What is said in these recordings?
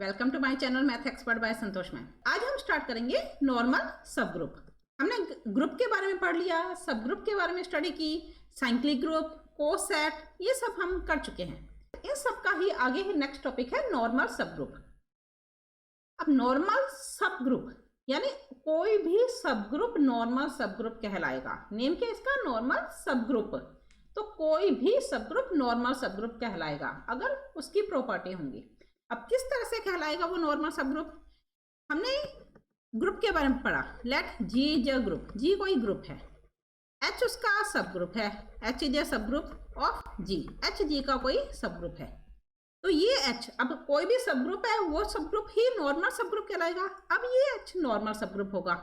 Welcome to my channel math expert by Santosh ma'am. आज हम start करेंगे नॉर्मल सब ग्रुप। हमने ग्रुप के बारे में पढ़ लिया, सब ग्रुप के बारे में स्टडी की, साइक्लिक ग्रुप, कोसेट, ये सब हम कर चुके हैं। इन सब का ही आगे ही नेक्स्ट टॉपिक है नॉर्मल सब ग्रुप। अब नॉर्मल सब ग्रुप यानी कोई भी सब ग्रुप नॉर्मल सब ग्रुप कहलाएगा। नेम क्या इसका? नॉर्मल सब ग्रुप। तो कोई भी सब ग्रुप नॉर्मल सब ग्रुप कहलाएगा अगर उसकी प्रॉपर्टी होंगी। अब किस तरह से कहलाएगा वो नॉर्मल सब ग्रुप? हमने ग्रुप के बारे में पढ़ा। Let G is a group. G कोई ग्रुप है, एच उसका सब ग्रुप है, एच इज अ सब group of G. H G का कोई सब ग्रुप है। तो ये एच, अब कोई भी सब ग्रुप है वो सब ग्रुप ही नॉर्मल सब ग्रुप कहलाएगा। अब ये एच नॉर्मल सब ग्रुप होगा।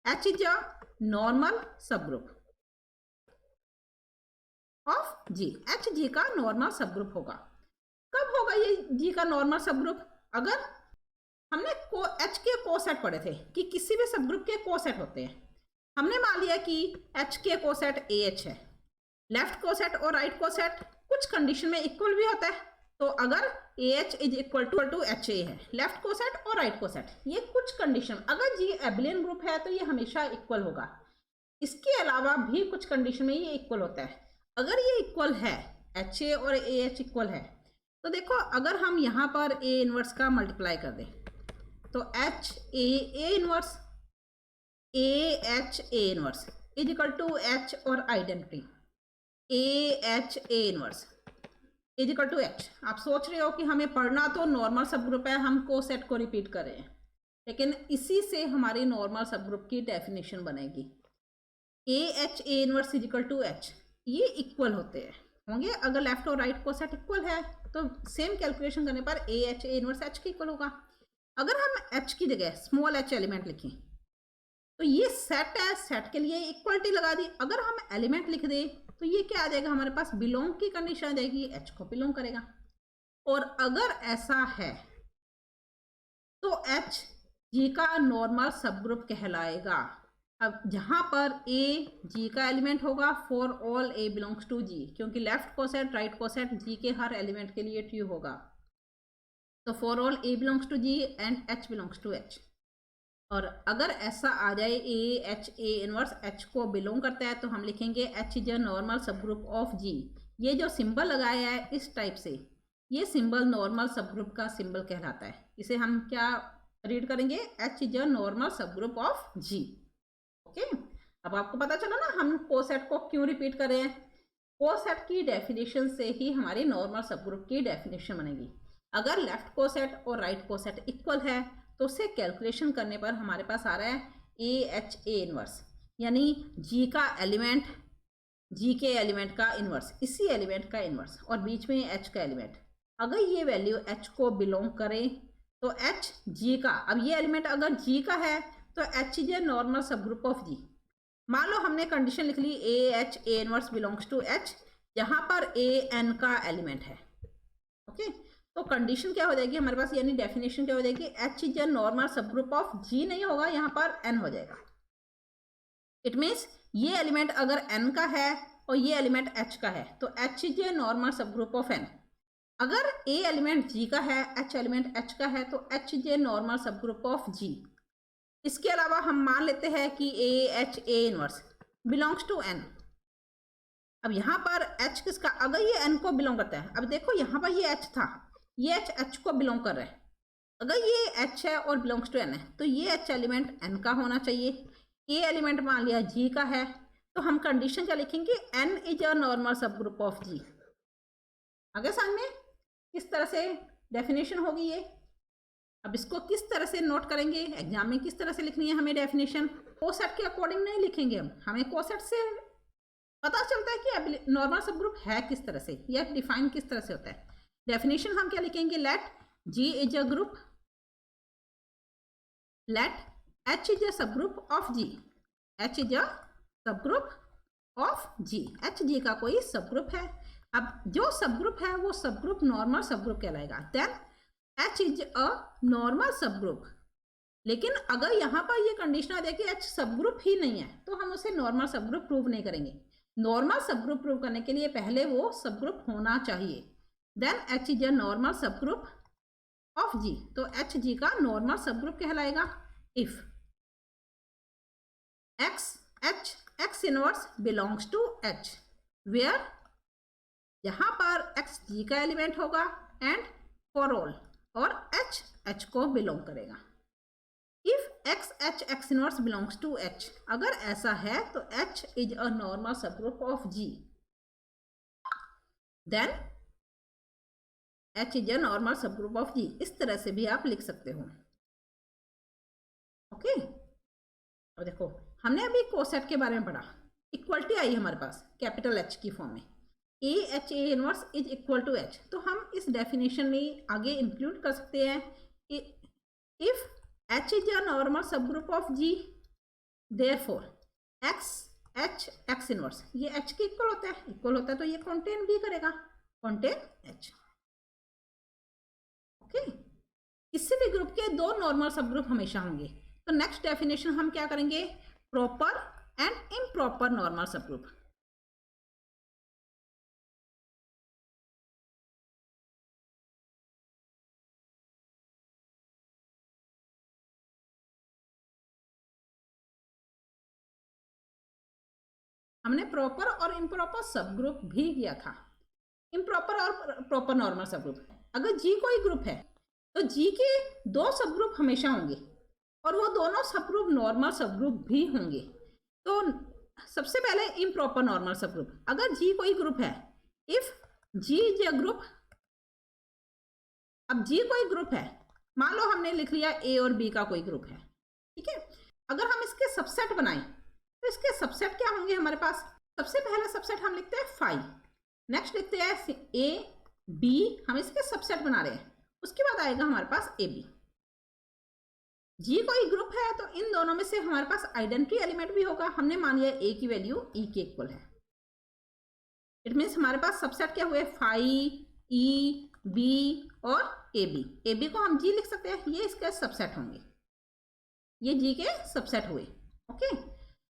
एच इज अ नॉर्मल सब group of G. H G का नॉर्मल सब ग्रुप होगा। कब होगा ये जी का नॉर्मल सब ग्रुप? अगर हमने एच के कोसेट पढ़े थे कि किसी भी सब ग्रुप के कोसेट होते हैं। हमने मान लिया कि एच के कोसेट ए एच है, लेफ्ट कोसेट और राइट कोसेट कुछ कंडीशन में इक्वल भी होता है। तो अगर A H is equal to H A है, लेफ्ट कोसेट और राइट कोसेट, ये कुछ कंडीशन, अगर जी एबेलियन ग्रुप है तो ये हमेशा इक्वल होगा। इसके अलावा भी कुछ कंडीशन में ये इक्वल होता है। अगर ये इक्वल है, एच ए और ए एच इक्वल है, तो देखो अगर हम यहाँ पर ए इनवर्स का मल्टीप्लाई कर दें तो H A inverse A H A inverse is equal to H और identity A H A inverse is equal to H. आप सोच रहे हो कि हमें पढ़ना तो नॉर्मल सब ग्रुप है, हम कोसेट को रिपीट कर रहे हैं, लेकिन इसी से हमारी नॉर्मल सब ग्रुप की डेफिनेशन बनेगी। A H A inverse is equal to H, ये इक्वल होते होंगे। अगर लेफ्ट और राइट कोसेट इक्वल है तो सेम कैलकुलेशन करने पर ए एच ए इनवर्स एच के इक्वल होगा। अगर हम एच की जगह स्मॉल एच एलिमेंट लिखें तो ये सेट है, सेट के लिए इक्वलिटी लगा दी। अगर हम एलिमेंट लिख दें तो ये क्या आ जाएगा हमारे पास? बिलोंग की कंडीशन आ जाएगी, एच को बिलोंग करेगा। और अगर ऐसा है तो एच जी का नॉर्मल सब ग्रुप कहलाएगा। अब जहां पर ए जी का एलिमेंट होगा for all A belongs to G, क्योंकि left coset right coset G के हर एलिमेंट के लिए ट्रू होगा। तो for all A belongs to G and H belongs to H. और अगर ऐसा आ जाए A H A inverse H को बिलोंग करता है तो हम लिखेंगे एच इज अ नॉर्मल सब ग्रुप ऑफ जी। ये जो सिंबल लगाया है इस टाइप से, ये सिंबल नॉर्मल सब ग्रुप का सिंबल कहलाता है। इसे हम क्या रीड करेंगे? एच इज अ नॉर्मल सब ग्रुप ऑफ जी। ओके, अब आपको पता चला ना हम कोसेट को क्यों रिपीट कर रहे हैं। कोसेट की डेफिनेशन से ही हमारी नॉर्मल सब ग्रुप की डेफिनेशन बनेगी। अगर लेफ्ट कोसेट और राइट कोसेट इक्वल है तो उसे कैलकुलेशन करने पर हमारे पास आ रहा है ए एच ए इनवर्स, यानी जी का एलिमेंट, जी के एलिमेंट का इनवर्स, इसी एलिमेंट का इनवर्स, और बीच में एच का एलिमेंट। अगर ये वैल्यू एच को बिलोंग करे तो एच जी का, अब ये एलिमेंट अगर जी का है तो एच इज ए नॉर्मल सब ग्रुप ऑफ जी। मान लो हमने कंडीशन लिख ली A H A inverse belongs to H, जहां पर ए एन का एलिमेंट है। ओके, तो कंडीशन क्या हो जाएगी हमारे पास, यानी डेफिनेशन क्या हो जाएगी? एच इज ए नॉर्मल सब ग्रुप ऑफ जी नहीं होगा, यहाँ पर एन हो जाएगा। इट मीन्स ये एलिमेंट अगर एन का है और ये एलिमेंट एच का है तो एच इज ए नॉर्मल सब ग्रुप ऑफ एन। अगर ए एलिमेंट जी का है, एच एलिमेंट एच का है, तो एच इज ए नॉर्मल सब ग्रुप ऑफ जी। इसके अलावा हम मान लेते हैं कि A H A inverse belongs to N. अब यहाँ पर एच किसका? अगर ये एन को बिलोंग करता है, अब देखो यहाँ पर ये एच था, ये एच एच को बिलोंग कर रहा है। अगर ये एच है और बिलोंग्स टू एन है तो ये एच एलिमेंट एन का होना चाहिए। ए एलिमेंट मान लिया जी का है, तो हम कंडीशन क्या लिखेंगे? एन इज अ नॉर्मल सब ग्रुप ऑफ जी। आगे सामने किस तरह से डेफिनेशन होगी ये? अब इसको किस तरह से नोट करेंगे? एग्जाम में किस तरह से लिखनी है हमें डेफिनेशन? कोसेट के अकॉर्डिंग नहीं लिखेंगे हम, हमें कोसेट से पता चलता है कि नॉर्मल सब ग्रुप है किस तरह से या डिफाइन किस तरह से होता है। डेफिनेशन हम क्या लिखेंगे? Let G is a group, let H is a सब group of G, H is a सब group of G, H G का कोई सब ग्रुप है। अब जो सब ग्रुप है वो सब ग्रुप नॉर्मल सब ग्रुप कहलाएगा। Then H is a normal सब ग्रुप। लेकिन अगर यहाँ पर ये कंडीशन आ जाए कि एच सब ग्रुप ही नहीं है तो हम उसे नॉर्मल सब ग्रुप प्रूव नहीं करेंगे। नॉर्मल सब ग्रुप प्रूव करने के लिए पहले वो सब ग्रुप होना चाहिए। Then H is a normal सब ग्रुप ऑफ जी, तो एच जी का नॉर्मल सब ग्रुप कहलाएगा if X inverse belongs to H, where यहां पर एक्स जी का एलिमेंट होगा एंड फॉर ऑल, और एच को बिलोंग करेगा। If X inverse belongs to H, अगर ऐसा है तो एच इज अ नॉर्मल सब group of G, then H is a normal सब ग्रुप ऑफ जी। इस तरह से भी आप लिख सकते हो। ओके, अब देखो हमने अभी कोसेट के बारे में पढ़ा, इक्वलिटी आई हमारे पास कैपिटल एच की फॉर्म में, A H A inverse is equal to H, तो हम इस डेफिनेशन में आगे इंक्लूड कर सकते हैं if H is a normal सब group of G, therefore X inverse ये एच के इक्वल होता है तो ये कॉन्टेन भी करेगा, कॉन्टेन एच। ओके, किसी भी ग्रुप के दो नॉर्मल सब ग्रुप हमेशा होंगे। तो नेक्स्ट डेफिनेशन हम क्या करेंगे, प्रॉपर एंड इम्प्रॉपर नॉर्मल सब ग्रुप। हमने प्रॉपर और इम्प्रॉपर सब ग्रुप भी किया था। इम्प्रॉपर और प्रॉपर नॉर्मल सब ग्रुप, अगर जी कोई ग्रुप है तो जी के दो सब ग्रुप हमेशा होंगे और वो दोनों सब ग्रुप नॉर्मल सब ग्रुप भी होंगे। तो सबसे पहले इम्प्रॉपर नॉर्मल सब ग्रुप, अगर जी कोई ग्रुप है, if G is a group, अब जी कोई ग्रुप है, मान लो हमने लिख लिया ए और बी का कोई ग्रुप है, ठीक है, अगर हम इसके सबसेट बनाएं तो इसके सबसेट क्या होंगे हमारे पास, सबसे पहला सबसेट हम लिखते हैं 5, नेक्स्ट लिखते हैं ए बी, हम इसके सबसेट बना रहे हैं, उसके बाद आएगा हमारे पास ए बी। जी कोई ग्रुप है तो इन दोनों में से हमारे पास आइडेंटिटी एलिमेंट भी होगा, हमने मान लिया ए की वैल्यू ई के इक्वल है, इट मीन्स हमारे पास सबसेट क्या हुए 5 ई बी और ए बी को हम जी लिख सकते हैं, ये इसके सबसेट होंगे, ये जी के सबसेट हुए। ओके,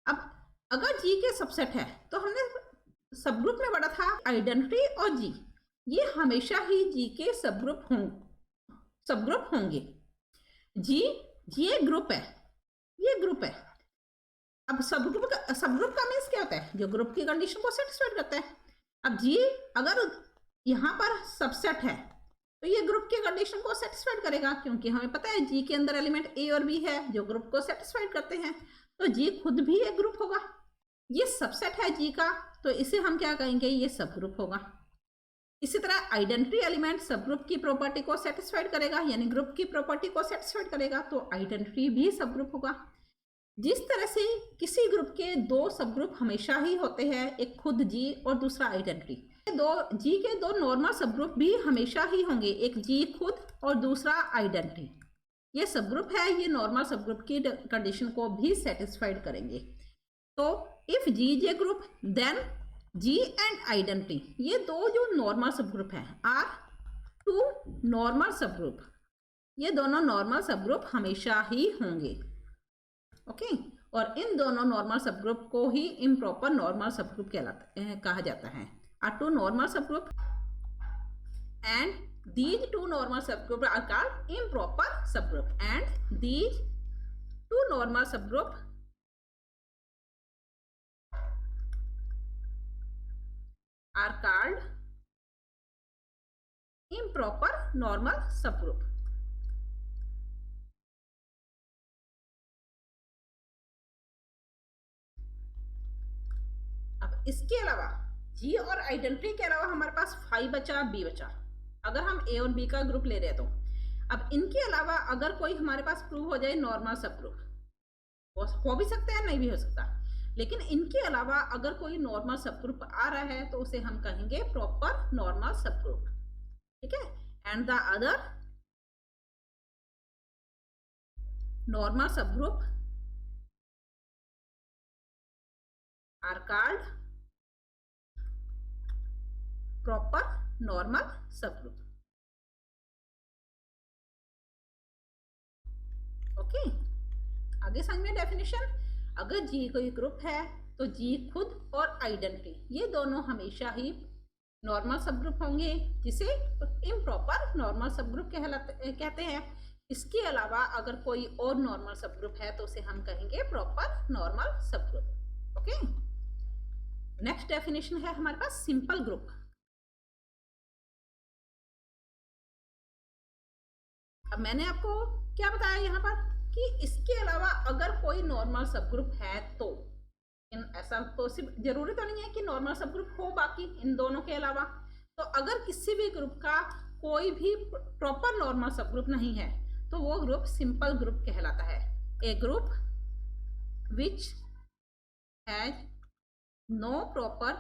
अब अगर जी के सबसेट है तो हमने सब ग्रुप में पढ़ा था आइडेंटिटी और जी, ये हमेशा ही जी के सब ग्रुप होंगे। जी एक ग्रुप है, ये ग्रुप है। अब सब ग्रुप का मीन्स क्या होता है, जो ग्रुप की कंडीशन को सेटिस्फाइड करता है। अब जी अगर यहाँ पर सबसेट है तो ये ग्रुप की कंडीशन को सेटिस्फाइड करेगा, क्योंकि हमें पता है जी के अंदर एलिमेंट ए और बी है जो ग्रुप को सेटिस्फाइड करते हैं, तो जी खुद भी एक ग्रुप होगा। ये सबसेट है जी का, तो इसे हम क्या कहेंगे, ये सब ग्रुप होगा। इसी तरह आइडेंटिटी एलिमेंट सब ग्रुप की प्रॉपर्टी को सेटिस्फाइड करेगा, यानी ग्रुप की प्रॉपर्टी को सेटिस्फाइड करेगा, तो आइडेंटिटी भी सब ग्रुप होगा। जिस तरह से किसी ग्रुप के दो सब ग्रुप हमेशा ही होते हैं, एक खुद जी और दूसरा आइडेंटिटी, जी के दो नॉर्मल सब ग्रुप भी हमेशा ही होंगे, एक जी खुद और दूसरा आइडेंटिटी। ये सब ग्रुप है, ये नॉर्मल सब ग्रुप की कंडीशन को भी सेटिस्फाइड करेंगे। तो if G is a group then G and identity, ये दो जो नॉर्मल सब ग्रुप है आर टू नॉर्मल सब ग्रुप, ये दोनों नॉर्मल सब ग्रुप हमेशा ही होंगे। ओके, और इन दोनों नॉर्मल सब ग्रुप को ही इम्प्रॉपर नॉर्मल सब ग्रुप कहा जाता है। आर टू नॉर्मल सब group and these two normal subgroup are called improper subgroup, and these two normal subgroup are called improper normal subgroup. अब इसके अलावा जी और आइडेंटिटी के अलावा हमारे पास 5 बचा, बी बचा, अगर हम ए और बी का ग्रुप ले रहे हैं तो अब इनके अलावा अगर कोई हमारे पास प्रूव हो जाए नॉर्मल सब ग्रुप, हो भी सकता है नहीं भी हो सकता, लेकिन इनके अलावा अगर कोई नॉर्मल सब ग्रुप आ रहा है तो उसे हम कहेंगे प्रॉपर नॉर्मल सब ग्रुप, ठीक है। एंड द अदर नॉर्मल सब group are called proper normal सब ग्रुप। ओके, आगे समझ में डेफिनेशन, अगर जी कोई ग्रुप है तो जी खुद और आइडेंटिटी ये दोनों हमेशा ही नॉर्मल सब ग्रुप होंगे जिसे इम्प्रॉपर नॉर्मल सब ग्रुप कहते हैं। इसके अलावा अगर कोई और नॉर्मल सब ग्रुप है तो उसे हम कहेंगे प्रॉपर नॉर्मल सब ग्रुप। ओके, नेक्स्ट डेफिनेशन है हमारे पास सिंपल ग्रुप। अब मैंने आपको क्या बताया यहाँ पर कि इसके अलावा अगर कोई नॉर्मल सब ग्रुप है तो ऐसा तो सिर्फ जरूरी तो नहीं है कि नॉर्मल सब ग्रुप हो बाकी इन दोनों के अलावा। तो अगर किसी भी ग्रुप का कोई भी प्रॉपर नॉर्मल सब ग्रुप नहीं है तो वो ग्रुप सिंपल ग्रुप कहलाता है। A group which has no proper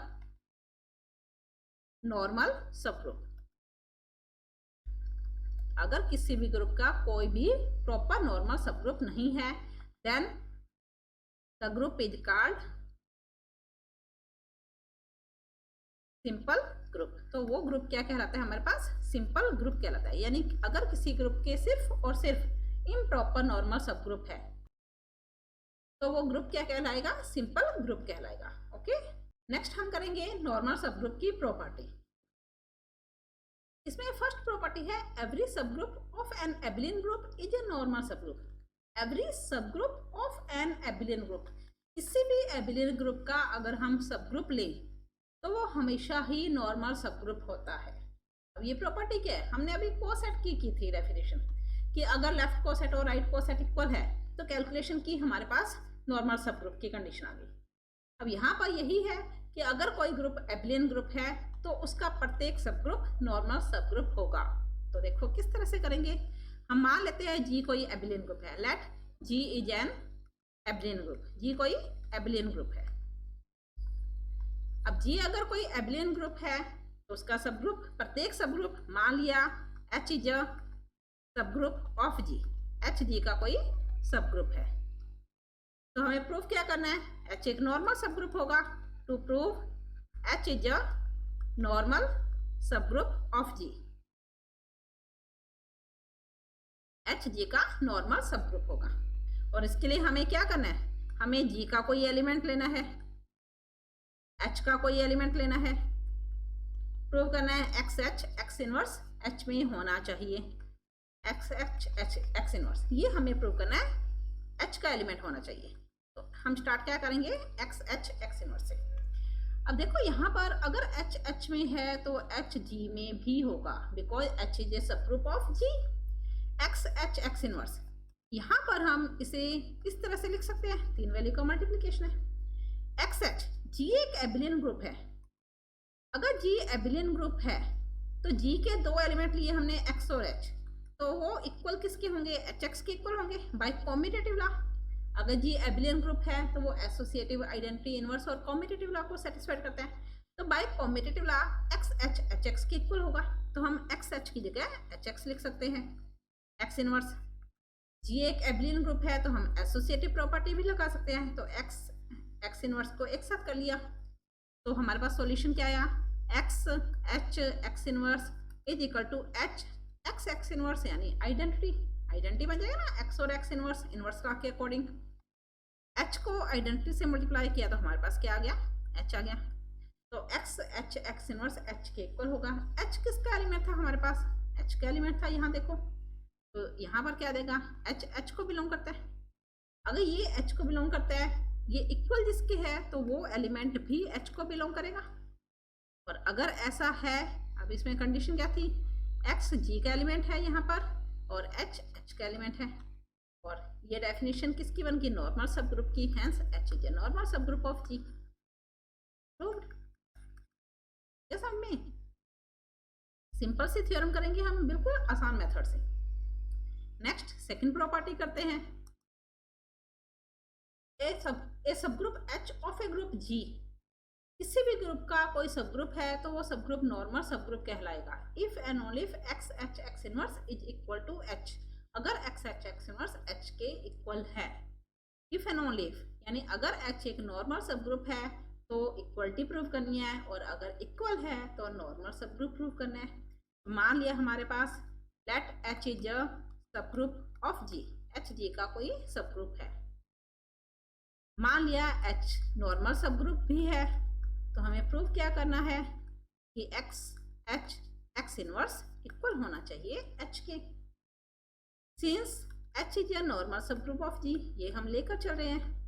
normal सब ग्रुप। अगर किसी भी ग्रुप का कोई भी प्रॉपर नॉर्मल सब ग्रुप नहीं है then the group is called simple group. तो वो ग्रुप क्या कहलाता है हमारे पास? सिंपल ग्रुप कहलाता है। यानी अगर किसी ग्रुप के सिर्फ और सिर्फ इम्प्रॉपर नॉर्मल सब ग्रुप है तो वो ग्रुप क्या कहलाएगा? सिंपल ग्रुप कहलाएगा। ओके, नेक्स्ट हम करेंगे नॉर्मल सब ग्रुप की प्रॉपर्टी। इसमें फर्स्ट प्रॉपर्टी है every sub group of an abelian group is a normal सब group. Every sub group of an abelian group, किसी भी एबिलियन ग्रुप का अगर हम सब ग्रुप लें तो वो हमेशा ही नॉर्मल सब ग्रुप होता है। अब ये प्रॉपर्टी क्या है? हमने अभी कोसेट की थी डेफिनेशन कि अगर लेफ्ट कोसेट और राइट कोसेट इक्वल है तो कैलकुलेशन की हमारे पास नॉर्मल सब ग्रुप की कंडीशन आ गई। अब यहाँ पर यही है कि अगर कोई ग्रुप एबिलियन ग्रुप है तो उसका प्रत्येक सब ग्रुप नॉर्मल सब ग्रुप होगा। तो देखो किस तरह से करेंगे। हम मान लेते हैं जी कोई एबिलियन ग्रुप है। Let G is an abelian group. G कोई एबिलियन ग्रुप है। अब जी अगर कोई एबिलियन ग्रुप है तो उसका सब ग्रुप, प्रत्येक सब ग्रुप, मान लिया एच इज अ सब group of G. H G का कोई सब ग्रुप है तो हमें प्रूफ क्या करना है? एच एक नॉर्मल सब ग्रुप होगा। To prove H is a normal सब group of G, H G का नॉर्मल सब ग्रुप होगा। और इसके लिए हमें क्या करना है? हमें जी का कोई एलिमेंट लेना है, एच का कोई एलिमेंट लेना है, प्रूव करना है X H X inverse H में होना चाहिए। X H H X inverse, ये हमें प्रूव करना है एच का एलिमेंट होना चाहिए। तो हम स्टार्ट क्या करेंगे? एक्स एच एक्स इनवर्स से। अब देखो यहाँ पर अगर एच एच में है तो एच जी में भी होगा बिकॉज एच इज ए सब group of G. X H X inverse, यहाँ पर हम इसे इस तरह से लिख सकते हैं, तीन वैल्यू का मल्टीप्लिकेशन है। एक्स एच, जी एक एबिलियन ग्रुप है। अगर जी एबिलियन ग्रुप है तो जी के दो एलिमेंट लिए हमने एक्स और एच, तो वो इक्वल किसके होंगे? एच एक्स के इक्वल होंगे बाय कॉम्यूटेटिव लॉ। अगर जी एबिलियन ग्रुप है तो वो एसोसिएटिव आइडेंटिटी इनवर्स और कॉम्यूटेटिव लॉ को सेटिस्फाइड करते हैं। तो by commutative law X H H X के इक्वल होगा। तो हम एक्स एच की जगह एच एक्स लिख सकते हैं। एक्स इनवर्स, जी एक एबिलियन ग्रुप है तो हम एसोसिएटिव प्रॉपर्टी भी लगा सकते हैं। तो एक्स एक्स इनवर्स को एक साथ कर लिया तो हमारे पास सॉल्यूशन क्या आया? X H X inverse is equal to H X X inverse, यानी आइडेंटिटी बन जाएगा ना, एक्स और एक्स इनवर्स, इनवर्स लॉ के अकॉर्डिंग। एच को आइडेंटिटी से मल्टीप्लाई किया तो हमारे पास क्या आ गया? एच आ गया। तो X H X inverse H के इक्वल होगा। एच किसका एलिमेंट था हमारे पास? एच का एलिमेंट था, यहाँ देखो। तो यहाँ पर क्या देगा? एच एच को बिलोंग करता है। अगर ये एच को बिलोंग करता है, ये इक्वल जिसके है तो वो एलिमेंट भी एच को बिलोंग करेगा। और अगर ऐसा है, अब इसमें कंडीशन क्या थी? एक्स जी का एलिमेंट है यहाँ पर और एच एच का एलिमेंट है। और ये डेफिनेशन किसकी बन गई? नॉर्मल सब ग्रुप की। Hence H is a normal सब ग्रुप ऑफ जी। प्रूव्ड। क्या समझ में? सिंपल सी थ्योरम करेंगे हम बिल्कुल आसान मेथड से। नेक्स्ट सेकंड प्रॉपर्टी करते हैं। ए सब group H of a group G, किसी भी ग्रुप का कोई सब ग्रुप है तो वो सब ग्रुप नॉर्मल सब ग्रुप कहलाएगा if and only if X H X inverse is equal to H. अगर X H X inverse H के इक्वल है। इफ एंड ओनली इफ, यानी अगर एच एक नॉर्मल सब ग्रुप है तो इक्वलिटी प्रूव करनी है, और अगर इक्वल है तो नॉर्मल सब ग्रुप प्रूव करना है। मान लिया हमारे पास लेट एच इज अ सब group of G, H G का कोई सब ग्रुप है। मान लिया एच नॉर्मल सब ग्रुप भी है तो हमें प्रूफ क्या करना है? कि एच एक्स इनवर्स इक्वल होना चाहिए एच के। Since H is a normal सब ग्रुप ऑफ जी, ये हम लेकर चल रहे हैं।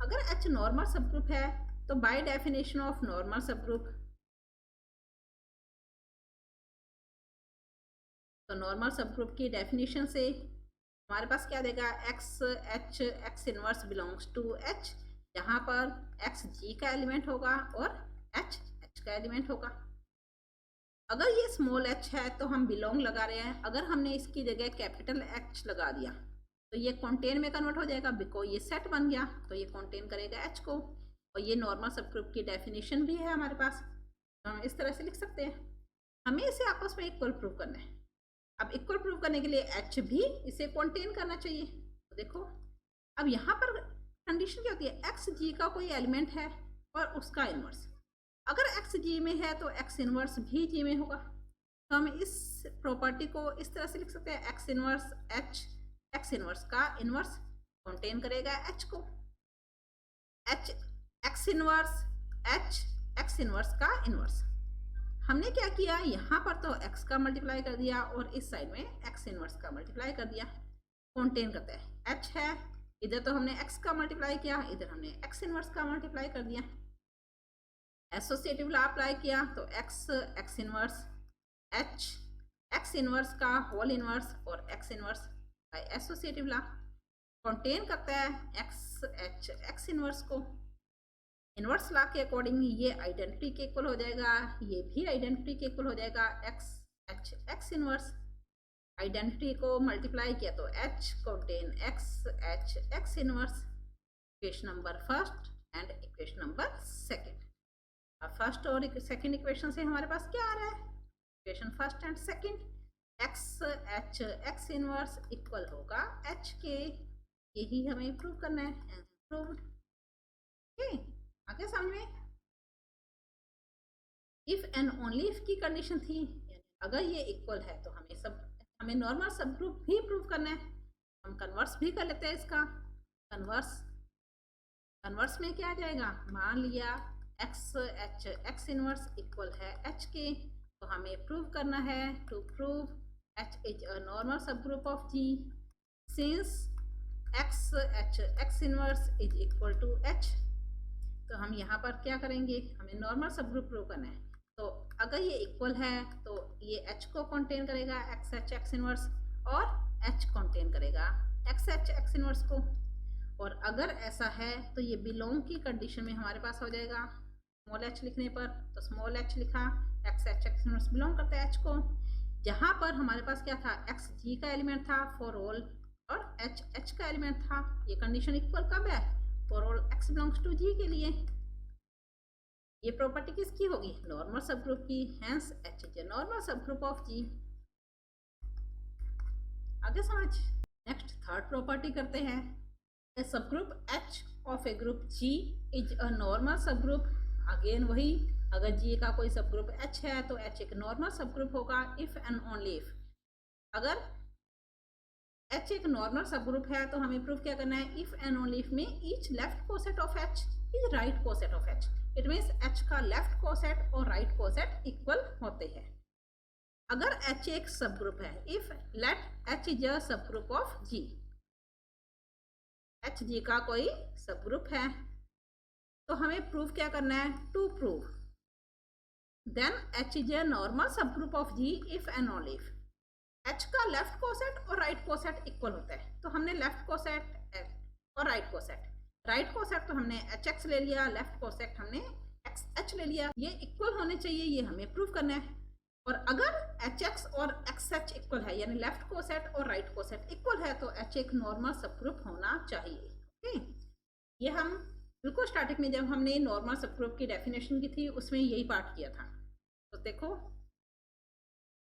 अगर एच नॉर्मल सब ग्रुप है तो बाय डेफिनेशन ऑफ नॉर्मल सब ग्रुप, तो नॉर्मल सब ग्रुप की डेफिनेशन से हमारे पास क्या देगा, X H X inverse belongs to H, जहाँ पर एक्स जी का एलिमेंट होगा और एच एच का एलिमेंट होगा। अगर ये स्मॉल एच है तो हम बिलोंग लगा रहे हैं, अगर हमने इसकी जगह कैपिटल एच लगा दिया तो ये कॉन्टेन में कन्वर्ट हो जाएगा, बिकॉज ये सेट बन गया तो ये कॉन्टेन करेगा एच को, और ये नॉर्मल सब ग्रुप की डेफिनेशन भी है हमारे पास, तो हम इस तरह से लिख सकते हैं। हमें इसे आपस में इक्वल प्रूव करना है। अब इक्वल प्रूव करने के लिए एच भी इसे कॉन्टेन करना चाहिए। तो देखो अब यहाँ पर कंडीशन क्या होती है, एक्स जी का कोई एलिमेंट है और उसका इनवर्स, अगर एक्स जी में है तो एक्स इनवर्स भी जी में होगा। तो हम इस प्रॉपर्टी को इस तरह से लिख सकते हैं, x inverse H X inverse का इनवर्स कॉन्टेन करेगा एच को, H X inverse H X inverse का इनवर्स। हमने क्या किया, यहाँ पर तो x का मल्टीप्लाई कर दिया और इस साइड में x इनवर्स का मल्टीप्लाई कर दिया, कॉन्टेन करता है h है, इधर तो हमने x का मल्टीप्लाई किया, इधर हमने x इनवर्स का मल्टीप्लाई कर दिया। एसोसिएटिव लॉ अप्लाई किया तो x x इनवर्स h x इनवर्स का होल इनवर्स और x inverse by associative law contain करता है x h x इनवर्स को। इनवर्स लॉ के अकॉर्डिंग ये आइडेंटिटी के इक्वल हो जाएगा, ये भी आइडेंटिटी के इक्वल हो जाएगा, x H X inverse. Identity को मल्टीप्लाई किया तो H contain x H X inverse. Equation number first and equation number second. अब फर्स्ट और सेकंड इक्वेशन से हमारे पास क्या आ रहा है, equation first and second, x H X inverse equal होगा एच के, यही हमें प्रूव करना है। प्रूव्ड, आगे समझ में। इफ एंड ओनली इफ की कंडीशन थी, अगर ये इक्वल है तो हमें नॉर्मल सब ग्रुप भी प्रूव करना है। हम कन्वर्स भी कर लेते हैं इसका। कन्वर्स में क्या आ जाएगा, मान लिया X H X inverse equal है एच के, तो हमें प्रूव करना है, to prove H is a normal सब group of G since X H X inverse is equal to H. तो हम यहाँ पर क्या करेंगे, हमें नॉर्मल सब ग्रुप प्रूव करना है। तो अगर ये इक्वल है तो ये h को कंटेन करेगा एक्स एच एक्स इनवर्स, और h कंटेन करेगा एक्स एच एक्स इनवर्स को। और अगर ऐसा है तो ये बिलोंग की कंडीशन में हमारे पास हो जाएगा, स्मॉल h लिखने पर तो स्मॉल h लिखा, x H X inverse belong करता है h को, जहाँ पर हमारे पास क्या था, x g का एलिमेंट था फॉर ऑल और h h का एलिमेंट था। ये कंडीशन इक्वल कब है, for all x belongs to g के लिए। ये प्रॉपर्टी किसकी होगी, नॉर्मल सब ग्रुप की, hence h is a normal सब ग्रुप ऑफ g। आगे समझ। नेक्स्ट थर्ड प्रॉपर्टी करते हैं, ए सब group h of a group g is a normal सब ग्रुप। अगेन वही, अगर g का कोई सब ग्रुप h है तो h एक नॉर्मल सब ग्रुप होगा इफ एंड ओनली इफ। अगर h एक नॉर्मल सब ग्रुप है तो हमें प्रूफ क्या करना है, इफ एंड ओनली इफ में each left coset of h is right coset of h। It means h का लेफ्ट कोसेट और राइट कोसेट इक्वल होते हैं। अगर h एक सब ग्रुप है, if let h is a सब group of g, h g का कोई सब ग्रुप है तो हमें प्रूफ क्या करना है, to prove then h is a normal सब group of g if and only if h का लेफ्ट कोसेट और राइट कोसेट इक्वल होता है। तो हमने लेफ्ट कोसेट और राइट कोसेट तो हमने एच एक्स ले लिया, लेफ्ट कोसेट हमने एक्स एच ले लिया, ये इक्वल होने चाहिए, ये हमें प्रूव करना है। और अगर एच एक्स और एक्स एच इक्वल है, यानी लेफ्ट कोसेट और राइट कोसेट इक्वल है, तो एच एक नॉर्मल सब ग्रुप होना चाहिए। ओके, ये हम बिल्कुल स्टार्टिंग में जब हमने नॉर्मल सब ग्रुप की डेफिनेशन की थी उसमें यही पार्ट किया था। तो देखो,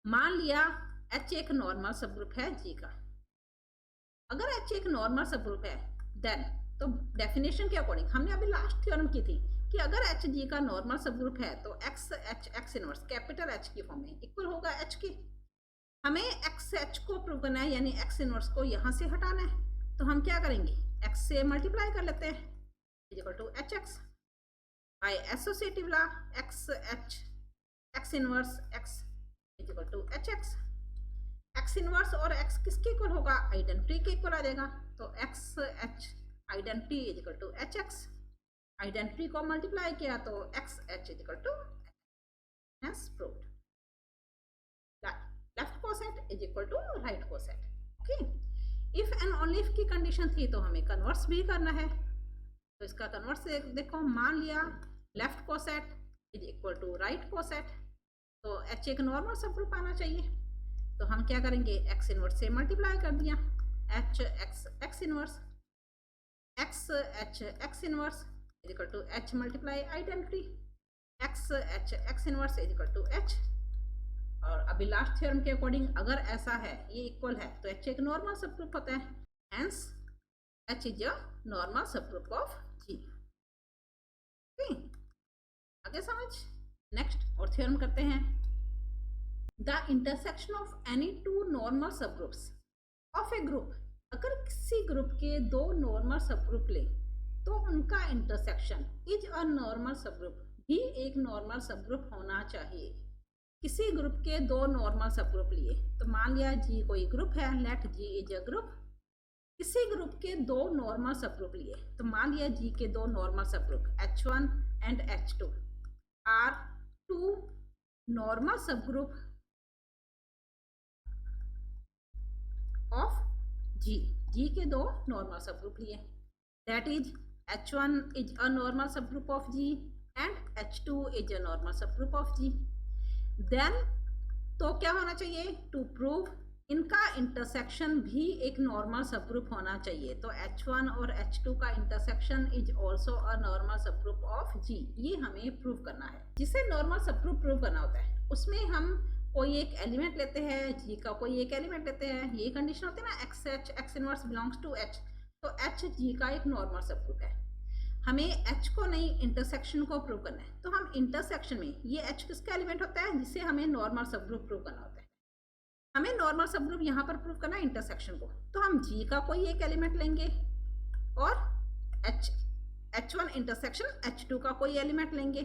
मान लिया एच एक नॉर्मल सब ग्रुप है जी का। अगर एच एक नॉर्मल सब ग्रुप है देन, तो डेफिनेशन के अकॉर्डिंग हमने अभी लास्ट थ्योरम की थी कि अगर एच जी का नॉर्मल सब ग्रुप है तो X H X inverse capital H की फॉर्म में इक्वल होगा एच के। हमें एक्स एच को प्रूव करना है, यानी एक्स इनवर्स को यहाँ से हटाना है। तो हम क्या करेंगे, एक्स से मल्टीप्लाई कर लेते हैं, is equal to H X by associative law X H X inverse X is equal to H X. X inverse और एक्स किसके इक्वल होगा? आइडेंटिटी के इक्वल आ जाएगा। तो X H identity is equal to H X. Identity को multiply किया तो X H is equal to hence proved. Left coset is equal to right coset. Okay, if and only if की condition थी तो हमें कन्वर्स भी करना है। तो इसका कन्वर्स देखो, मान लिया left coset is equal to right coset, तो एच एक नॉर्मल सब ग्रुप आना चाहिए। तो हम क्या करेंगे, एक्स इनवर्स से मल्टीप्लाई कर दिया, H X X inverse, X H X inverse is equal to H multiply identity, X H X inverse is equal to H. और अभी लास्ट थ्योरम के अकॉर्डिंग अगर ऐसा है, ये इक्वल है, तो एच एक नॉर्मल सब ग्रुप होता है, hence H is a normal सब ग्रुप ऑफ जी। आगे समझ। नेक्स्ट और थ्योरम करते हैं। The intersection of any two normal सब ग्रुप्स ऑफ ए ग्रुप। अगर किसी ग्रुप के दो नॉर्मल सब ग्रुप ले तो उनका इंटरसेक्शन इज अ नॉर्मल सब ग्रुप भी एक नॉर्मल सब ग्रुप होना चाहिए। किसी ग्रुप के दो नॉर्मल सब ग्रुप लिए, तो मान लिया जी कोई ग्रुप है, let G is a group. किसी ग्रुप के दो नॉर्मल सब ग्रुप लिए, तो मान लिया जी के दो नॉर्मल सब group H1 and H2 are two normal सब ग्रुप ऑफ जी। जी के दो नॉर्मल सब ग्रुप लिए, that is H1 is a normal सब group of G and H2 is a normal सब ग्रुप ऑफ जी। देन तो क्या होना चाहिए, टू प्रूव इनका इंटरसेक्शन भी एक नॉर्मल सब ग्रुप होना चाहिए। तो H1 और H2 का intersection is also a normal सब ग्रुप ऑफ जी। ये हमें प्रूव करना है। जिसे नॉर्मल सब ग्रुप प्रूव करना होता है उसमें हम कोई एक एलिमेंट लेते हैं, जी का कोई एक एलिमेंट लेते हैं, ये कंडीशन होती है ना, X H X inverse belongs to H, तो एच जी का एक नॉर्मल सब ग्रुप है। हमें एच को नहीं, इंटरसेक्शन को प्रूव करना है। तो हम इंटरसेक्शन में, ये एच किसका एलिमेंट होता है जिसे हमें नॉर्मल सब ग्रुप प्रूव करना होता है। हमें नॉर्मल सब ग्रुप यहाँ पर प्रूव करना है इंटरसेक्शन को, तो हम जी का कोई एक एलिमेंट लेंगे और H1 इंटरसेक्शन H2 का कोई एलिमेंट लेंगे।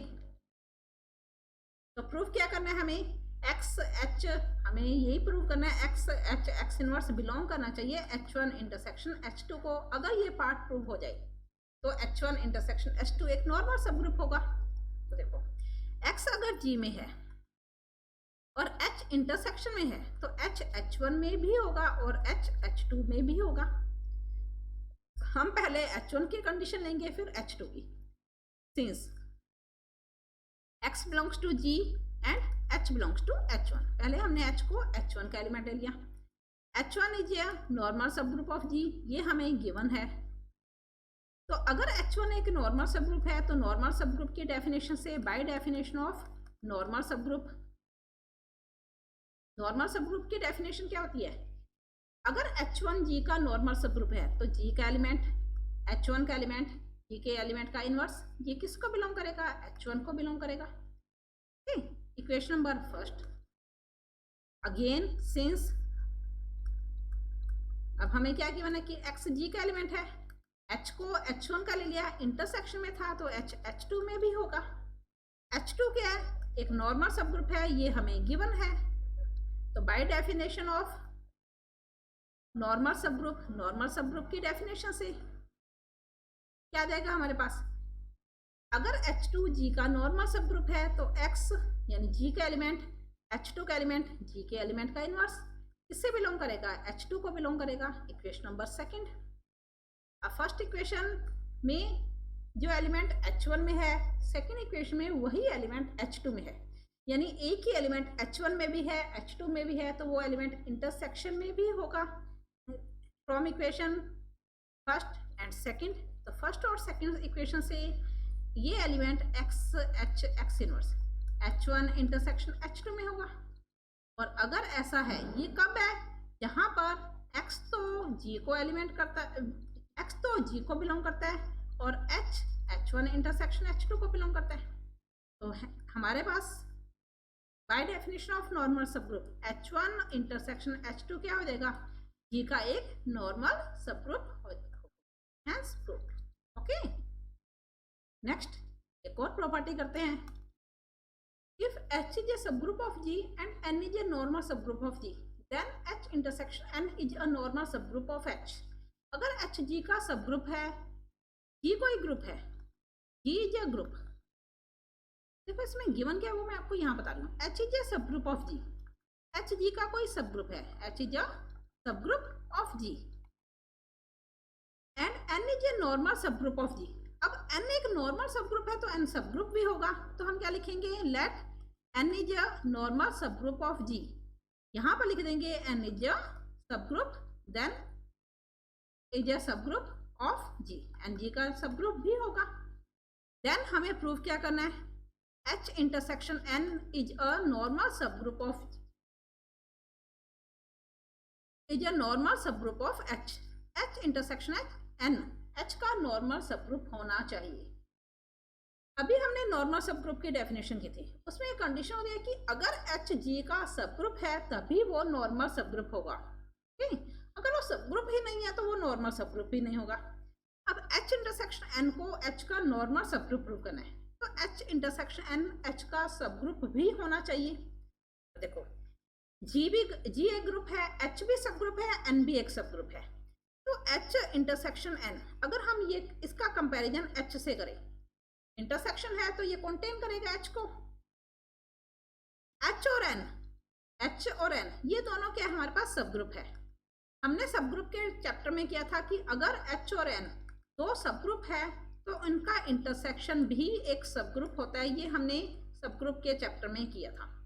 तो प्रूव क्या करना है हमें, एक्स एच, हमें यही प्रूव करना है X H X inverse belong करना चाहिए H1 इंटरसेक्शन H2 को। अगर ये पार्ट प्रूव हो जाए तो H1 इंटरसेक्शन H2 एक नॉर्मल सब ग्रुप होगा। तो देखो X अगर G में है और H इंटरसेक्शन में है तो H H1 में भी होगा और H H2 में भी होगा। हम पहले H1 की कंडीशन लेंगे फिर H2 की। Since X belongs to G and H belongs to H1, पहले हमने H को H1 का एलिमेंट ले लिया। H1 इज ए नॉर्मल सब ग्रुप ऑफ G, ये हमें गिवन है। तो अगर H1 एक नॉर्मल सब ग्रुप है तो नॉर्मल सब ग्रुप की डेफिनेशन से, बाय डेफिनेशन ऑफ नॉर्मल सब ग्रुप, नॉर्मल सब ग्रुप की डेफिनेशन क्या होती है, अगर H1 G का नॉर्मल सब ग्रुप है तो G का एलिमेंट, H1 का एलिमेंट, G के एलिमेंट का इनवर्स, ये किसको बिलोंग करेगा, H1 को बिलोंग करेगा। Equation number first. Again since, अब हमें क्या गिवन है कि X G का एलिमेंट है, H को H1 का ले लिया, इंटरसेक्शन में था तो H H2 में भी होगा। H2 क्या है, एक नॉर्मल सब ग्रुप है, ये हमें गिवन है। तो बाय डेफिनेशन ऑफ नॉर्मल सब ग्रुप, नॉर्मल सब ग्रुप की डेफिनेशन से क्या जाएगा हमारे पास, अगर H2 G का नॉर्मल सब ग्रुप है तो X यानी G का एलिमेंट, H2 का एलिमेंट, G के एलिमेंट का इनवर्स किससे बिलोंग करेगा, H2 को बिलोंग करेगा। Equation number second. अब फर्स्ट इक्वेशन में जो एलिमेंट H1 में है, सेकंड इक्वेशन में वही एलिमेंट H2 में है, यानी एक ही एलिमेंट H1 में भी है H2 में भी है, तो वो एलिमेंट इंटरसेक्शन में भी होगा। From equation first and second, तो फर्स्ट और सेकंड इक्वेशन से ये element x H X inverse H1 intersection H2 में होगा। और अगर ऐसा है, ये कब है, जहाँ पर X तो G को एलिमेंट करता है, X तो G को बिलोंग करता है और H1 इंटरसेक्शन H2 को बिलोंग करता है। तो हमारे पास बाय डेफिनेशन ऑफ नॉर्मल सब ग्रुप H1 इंटरसेक्शन H2 क्या हो जाएगा, G का एक नॉर्मल सब ग्रुप हो जाएगा। Hence proved. ओके, नेक्स्ट एक और प्रॉपर्टी करते हैं। If H is a subgroup of G and N is a normal subgroup of G, then H intersection N is a normal subgroup of H. अगर H G का subgroup है, G कोई group है, G is a group. देखो इसमें given क्या है वो मैं आपको यहाँ बता रही हूँ. H is a subgroup of G. H G का कोई सबग्रुप है, H is a subgroup of G and N is a normal subgroup of G. अब N एक नॉर्मल सबग्रुप है तो N सबग्रुप भी होगा, तो हम क्या लिखेंगे, let N is a normal subgroup of G. यहाँ पर लिख देंगे N is a subgroup, then is a subgroup of G, and G का सबग्रुप भी होगा. देन हमें प्रूव क्या करना है, H intersection N is a normal subgroup of H. H intersection N, H का नॉर्मल सबग्रुप होना चाहिए. अभी हमने नॉर्मल सबग्रुप की डेफिनेशन की थी, उसमें एक कंडीशन होती है कि अगर H G का सबग्रुप है तभी वो नॉर्मल सबग्रुप होगा. ठीक, अगर वो सबग्रुप ही नहीं है तो वो नॉर्मल सबग्रुप भी नहीं होगा. अब H इंटरसेक्शन N को H का नॉर्मल सबग्रुप प्रूव करना है, तो H इंटरसेक्शन N H का सबग्रुप भी होना चाहिए. देखो G एक ग्रुप है, H भी सबग्रुप है, N भी एक सबग्रुप है. तो H इंटरसेक्शन N, अगर हम ये इसका कंपैरिजन H से करें, इंटरसेक्शन है तो ये कंटेन करेगा H को. H और N ये दोनों क्या हमारे पास सबग्रुप है. हमने सबग्रुप के चैप्टर में किया था कि अगर H और N दो सबग्रुप है तो इनका इंटरसेक्शन भी एक सबग्रुप होता है. ये हमने सबग्रुप के चैप्टर में किया था.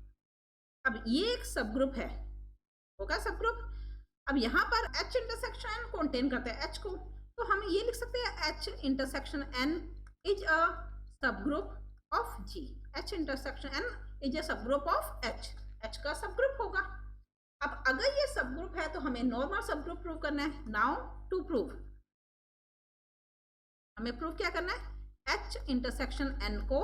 अब ये एक सबग्रुप है, होगा सबग्रुप. अब यहाँ पर H इंटरसेक्शन N कंटेन करता है H को, तो हम ये लिख सकते हैं H intersection N is a subgroup of G. H intersection N is a subgroup of H. H का सबग्रुप होगा. अब अगर ये सबग्रुप है तो हमें नॉर्मल सबग्रुप प्रूव करना है. नाउ टू प्रूव, हमें प्रूव क्या करना है, H इंटरसेक्शन N को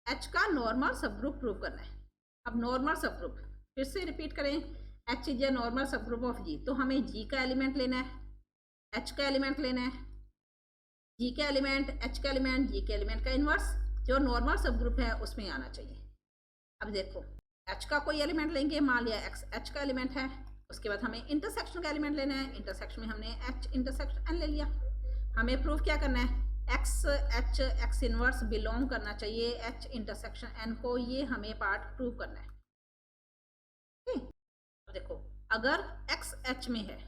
H का नॉर्मल सबग्रुप प्रूव करना है. अब नॉर्मल सबग्रुप फिर से रिपीट करें, H is a normal subgroup of G, तो हमें G का एलिमेंट लेना है, H का एलिमेंट लेना है, G का एलिमेंट, H का एलिमेंट, G के एलिमेंट का इनवर्स जो नॉर्मल सबग्रुप है उसमें आना चाहिए. अब देखो H का कोई एलिमेंट लेंगे, मान लिया X H का एलिमेंट है, उसके बाद हमें इंटरसेक्शन का एलिमेंट लेना है. इंटरसेक्शन में हमने H इंटरसेक्शन N ले लिया. हमें प्रूव क्या करना है, X इनवर्स बिलोंग करना चाहिए H इंटरसेक्शन N को, ये हमें पार्ट प्रूव करना है. देखो अगर X H में है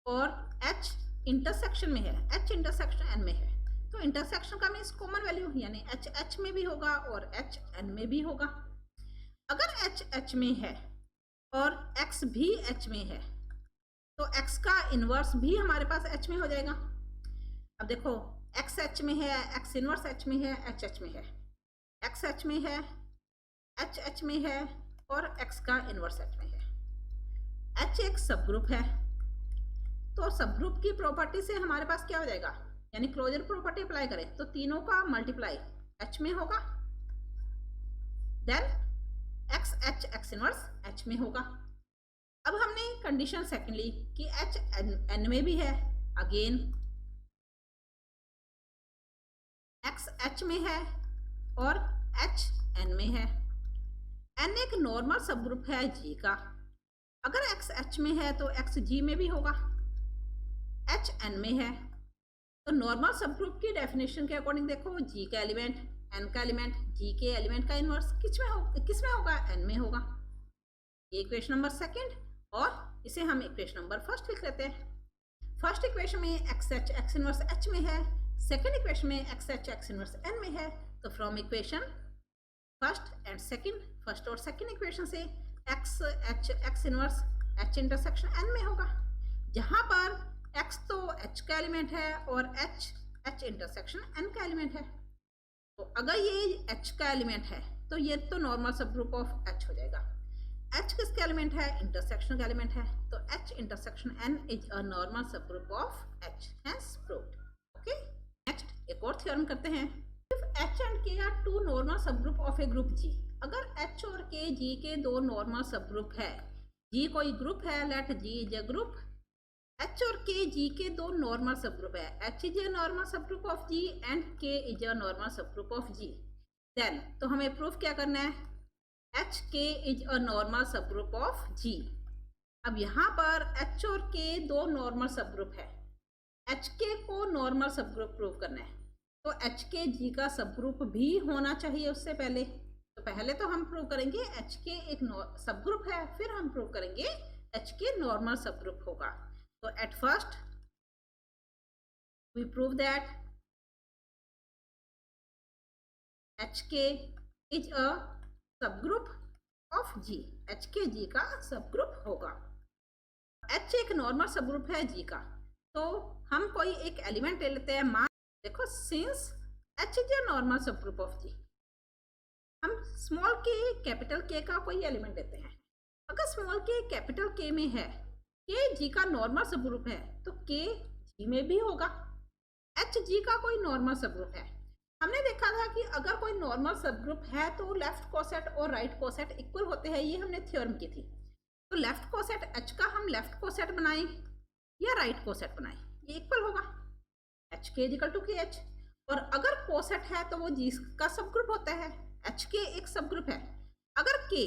और H इंटरसेक्शन में है, H इंटरसेक्शन N में है, तो इंटरसेक्शन का मीन्स कॉमन वैल्यू, यानी H H में भी होगा और H N में भी होगा. अगर H H में है और X भी H में है तो X का इनवर्स भी हमारे पास H में हो जाएगा. अब देखो X H में है, X इनवर्स H में है, H H में है, X H में है, H H में है और X का इनवर्स H में है. H एक सबग्रुप है, तो सबग्रुप की प्रॉपर्टी से हमारे पास क्या हो जाएगा, यानी क्लोजर प्रॉपर्टी अप्लाई करें तो तीनों का मल्टीप्लाई H में होगा, देन X H X इनवर्स H में होगा. अब हमने कंडीशन सेकेंड ली कि H N में भी है, अगेन X H में है और H N में है. N एक नॉर्मल सबग्रुप है G का, अगर X H में है तो X G में भी होगा, H N में है. तो नॉर्मल सबग्रुप की डेफिनेशन के अकॉर्डिंग देखो G का एलिमेंट, N का एलिमेंट, G के एलिमेंट का इनवर्स किसमें होगा, N में होगा. ये इक्वेशन नंबर सेकंड, और इसे हम इक्वेशन नंबर फर्स्ट लिख लेते हैं. फर्स्ट इक्वेशन में X H X इनवर्स H में है, सेकंड इक्वेशन में X H X inverse N में है. तो from equation first and second, first और सेकंड इक्वेशन से X H X इनवर्स H इंटरसेक्शन N में होगा, जहां पर X तो H का एलिमेंट है और H H इंटरसेक्शन N का एलिमेंट है. तो अगर ये H का एलिमेंट है तो ये तो नॉर्मल सबग्रुप ऑफ H हो जाएगा. H किसका एलिमेंट है, इंटरसेक्शन का एलिमेंट है, तो H intersection N is a normal subgroup of H, hence proved. Okay, next एक और थ्योरम करते हैं. If H and K are two normal subgroup of a group G, अगर H और K G के दो नॉर्मल सबग्रुप है, G कोई ग्रुप है, let G is a group, H और K G के दो नॉर्मल सबग्रुप है, H is a normal subgroup of G and K is a normal subgroup of G. Then तो हमें प्रूफ क्या करना है, H K is a normal सब ग्रुप ऑफ जी। अब यहाँ पर एच और के दो नॉर्मल सब ग्रुप है, एच के को नॉर्मल सब ग्रुप प्रूव करना है, तो एच के जी का सब ग्रुप भी होना चाहिए उससे पहले। तो पहले तो हम प्रूव करेंगे एच के एक सब ग्रुप है, फिर हम प्रूव करेंगे एच के नॉर्मल सब ग्रुप होगा। तो at first we prove that H K is a सब ग्रुप ऑफ जी, एच के जी का सब ग्रुप होगा। एच एक नॉर्मल सब ग्रुप है जी का, तो हम कोई एक एलिमेंट ले लेते हैं, मान देखो since H is a normal सब ग्रुप ऑफ जी, हम स्मॉल के कैपिटल के का कोई एलिमेंट लेते हैं। अगर स्मॉल के कैपिटल के में है, के जी का नॉर्मल सब ग्रुप है, तो के जी में भी होगा। एच जी का कोई नॉर्मल सब ग्रुप है, हमने देखा था कि अगर कोई नॉर्मल सब ग्रुप है तो लेफ्ट कोसेट और राइट कोसेट इक्वल होते हैं, ये हमने थ्योरम की थी। तो लेफ्ट कोसेट एच का हम लेफ्ट कोसेट बनाएं या राइट कोसेट बनाएं, ये इक्वल होगा, एच के इक्वल टू के एच। और अगर कोसेट है तो वो जी का सब ग्रुप होता है, एच के एक सब ग्रुप है। अगर के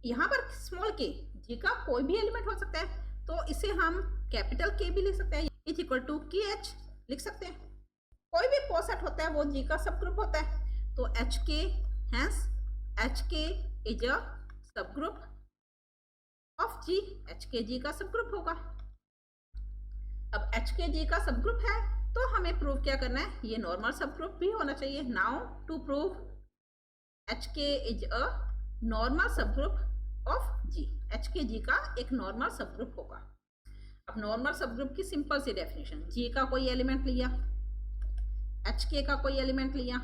यहाँ पर स्मॉल के जी का कोई भी एलिमेंट हो सकता है, तो इसे हम कैपिटल के भी लिख सकते हैं, इज इक्वल टू के एच लिख सकते हैं। कोई भी कोसेट होता है वो जी का सब ग्रुप होता है, तो एच के hence H K is a सब ग्रुप ऑफ जी, एच के जी का सब ग्रुप होगा। अब एच के जी का सब ग्रुप है तो हमें प्रूव क्या करना है, ये नॉर्मल सब ग्रुप भी होना चाहिए। Now to prove H K is a normal सब ग्रुप ऑफ जी, एच के जी का एक नॉर्मल सब ग्रुप होगा। अब नॉर्मल सब ग्रुप की सिंपल सी डेफिनेशन, जी का कोई एलिमेंट लिया, एच के का कोई एलिमेंट लिया,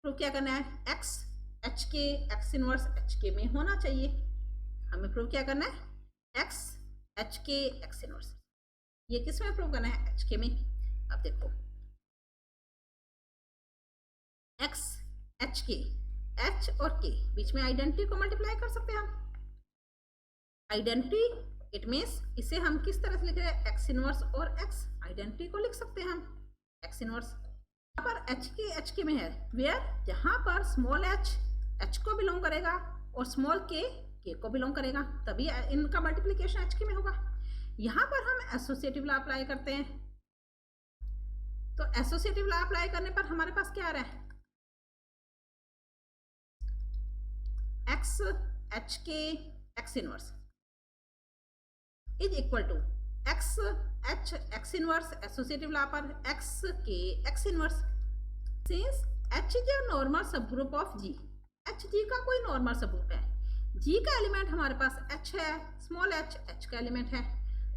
प्रूव क्या करना है, एक्स एच के एक्स इनवर्स एच के में होना चाहिए। हमें प्रूव क्या करना है, एक्स एच के एक्स इनवर्स, ये किस में प्रूव करना है, एच के में। अब देखो एक्स एच के, एच और के बीच में आइडेंटिटी को मल्टीप्लाई कर सकते हैं हम। आइडेंटिटी इट मीन्स इसे हम किस तरह से लिख रहे हैं, एक्स इनवर्स और एक्स आइडेंटिटी को लिख सकते हैं हम एक्स इनवर्स। यहाँ पर एच के में है वेयर, जहाँ पर स्मॉल एच को बिलोंग करेगा और स्मॉल के को बिलोंग करेगा, तभी इनका मल्टीप्लिकेशन एच के में होगा। यहाँ पर हम एसोसिएटिव लॉ अप्लाई करते हैं, तो एसोसिएटिव लॉ अप्लाई करने पर हमारे पास क्या आ रहा है, एक्स एच के X inverse is equal to X H X inverse, associative law पर एक्स के X inverse. Since H is a normal सब group of G, H G का कोई नॉर्मल सब ग्रुप है, जी का एलिमेंट हमारे पास एच है, स्मॉल एच का एलिमेंट है,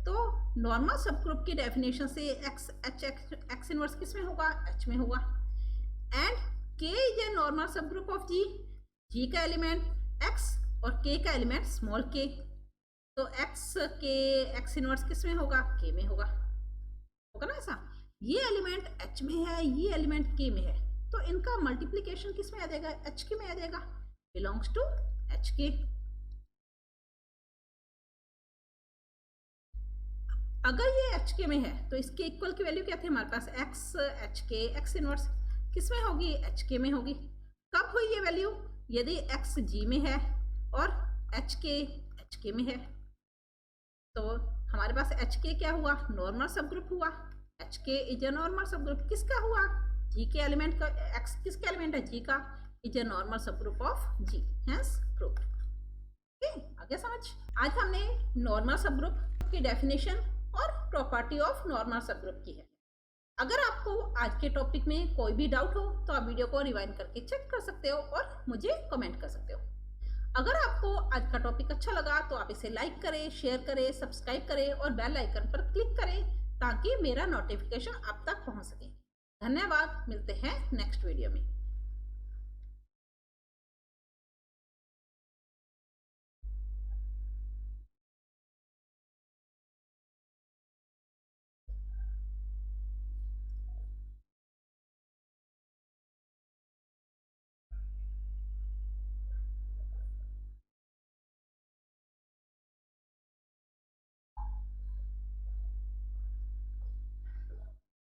तो नॉर्मल सब ग्रुप की डेफिनेशन से एक्स एच एक्स इनवर्स किस में होगा, एच में होगा। एंड के इज ए नॉर्मल सब ग्रुप ऑफ जी, जी का एलिमेंट एक्स और के का एलिमेंट स्मॉल के, तो एक्स के एक्स इनवर्स किस में होगा, के में होगा ना ऐसा। ये एलिमेंट एच में है, ये एलिमेंट के में है, तो इनका मल्टीप्लिकेशन किस में आ जाएगा, एच के में आ जाएगा, बिलोंग्स टू एच के। अगर ये एच के में है तो इसके इक्वल की वैल्यू क्या थी हमारे पास, एक्स एच के एक्स इनवर्स किस में होगी, एच के में होगी। कब हुई ये वैल्यू, यदि एक्स जी में है और एच के में है, तो हमारे पास एच के क्या हुआ, नॉर्मल सब ग्रुप हुआ, H K is a normal सब ग्रुप किसका हुआ, जी के एलिमेंट का, एक्स किसका एलिमेंट है, जी का, इज ए नॉर्मल सब group of G, hence proved. Okay, आगे समझ। आज हमने नॉर्मल सब ग्रुप की डेफिनेशन और प्रॉपर्टी ऑफ नॉर्मल सब ग्रुप की है। अगर आपको आज के टॉपिक में कोई भी डाउट हो तो आप वीडियो को रिवाइंड करके चेक कर सकते हो और मुझे कमेंट कर सकते हो। अगर आपको आज का टॉपिक अच्छा लगा तो आप इसे लाइक करें, शेयर करें, सब्सक्राइब करें और बेल आइकन पर क्लिक करें ताकि मेरा नोटिफिकेशन आप तक पहुंच सके। धन्यवाद, मिलते हैं नेक्स्ट वीडियो में।